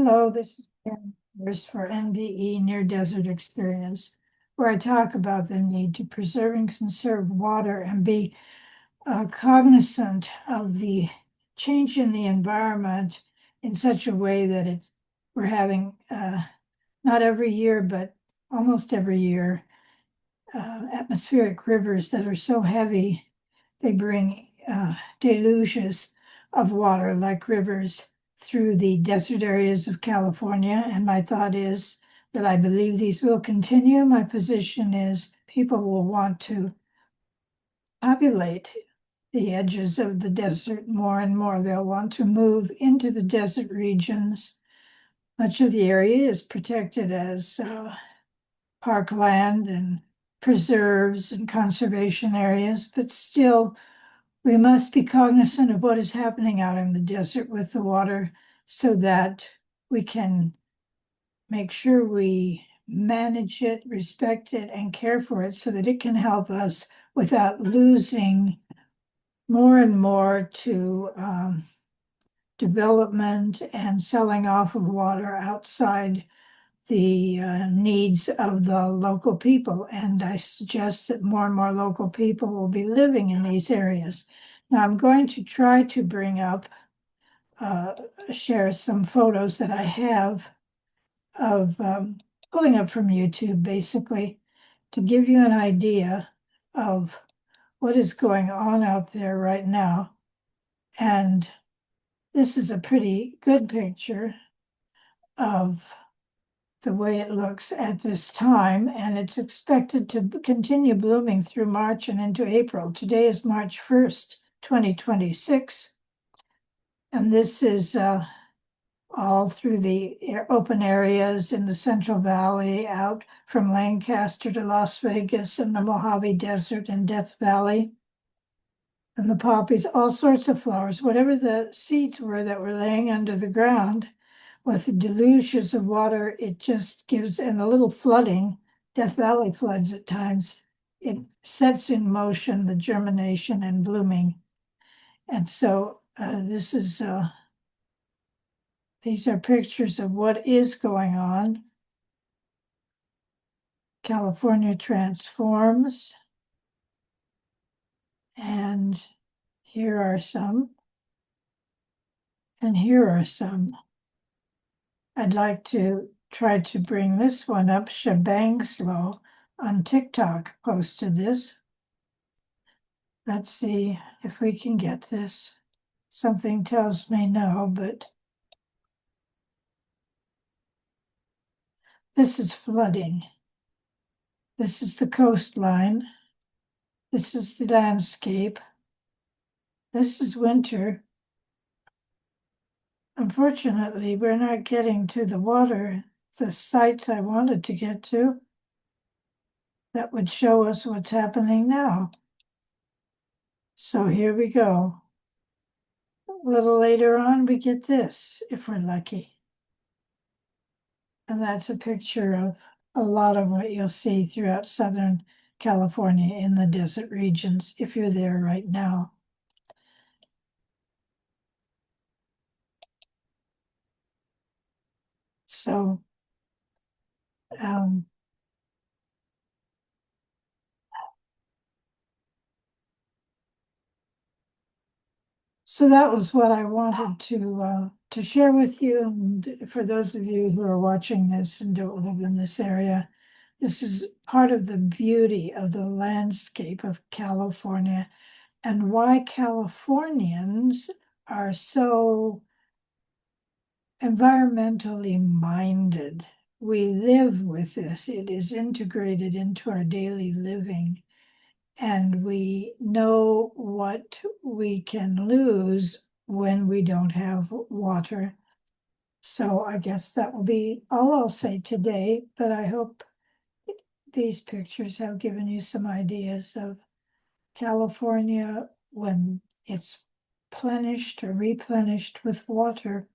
Hello, this is Karen for NDE Near Desert Experience, where I talk about the need to preserve and conserve water and be cognizant of the change in the environment in such a way that we're having not every year, but almost every year, atmospheric rivers that are so heavy they bring deluges of water like rivers through the desert areas of California. And my thought is that I believe these will continue. My position is people will want to populate the edges of the desert more and more. They'll want to move into the desert regions. Much of the area is protected as parkland and preserves and conservation areas, but still we must be cognizant of what is happening out in the desert with the water so that we can make sure we manage it, respect it, and care for it so that it can help us without losing more and more to development and selling off of water outside the needs of the local people. And I suggest that more and more local people will be living in these areas. Now I'm going to try to bring up, share some photos that I have of pulling up from YouTube, basically, to give you an idea of what is going on out there right now. And this is a pretty good picture of the way it looks at this time, and it's expected to continue blooming through March and into April. Today is March 1st, 2026, and this is all through the open areas in the Central Valley, out from Lancaster to Las Vegas and the Mojave Desert and Death Valley. And the poppies, all sorts of flowers, whatever the seeds were that were laying under the ground, with the deluges of water, it just gives, and the little flooding, Death Valley floods at times, it sets in motion the germination and blooming. And so these are pictures of what is going on. California transforms. And here are some. And here are some. I'd like to try to bring this one up. Shebang Slow on TikTok posted this. Let's see if we can get this. Something tells me no, but this is flooding. This is the coastline. This is the landscape. This is winter. Unfortunately, we're not getting to the water, the sites I wanted to get to that would show us what's happening now. So here we go. A little later on, we get this, if we're lucky. And that's a picture of a lot of what you'll see throughout Southern California in the desert regions, if you're there right now. So, so that was what I wanted to share with you. And for those of you who are watching this and don't live in this area, this is part of the beauty of the landscape of California and why Californians are so environmentally minded. We live with this. It is integrated into our daily living. And we know what we can lose when we don't have water. So I guess that will be all I'll say today, but I hope these pictures have given you some ideas of California when it's replenished with water.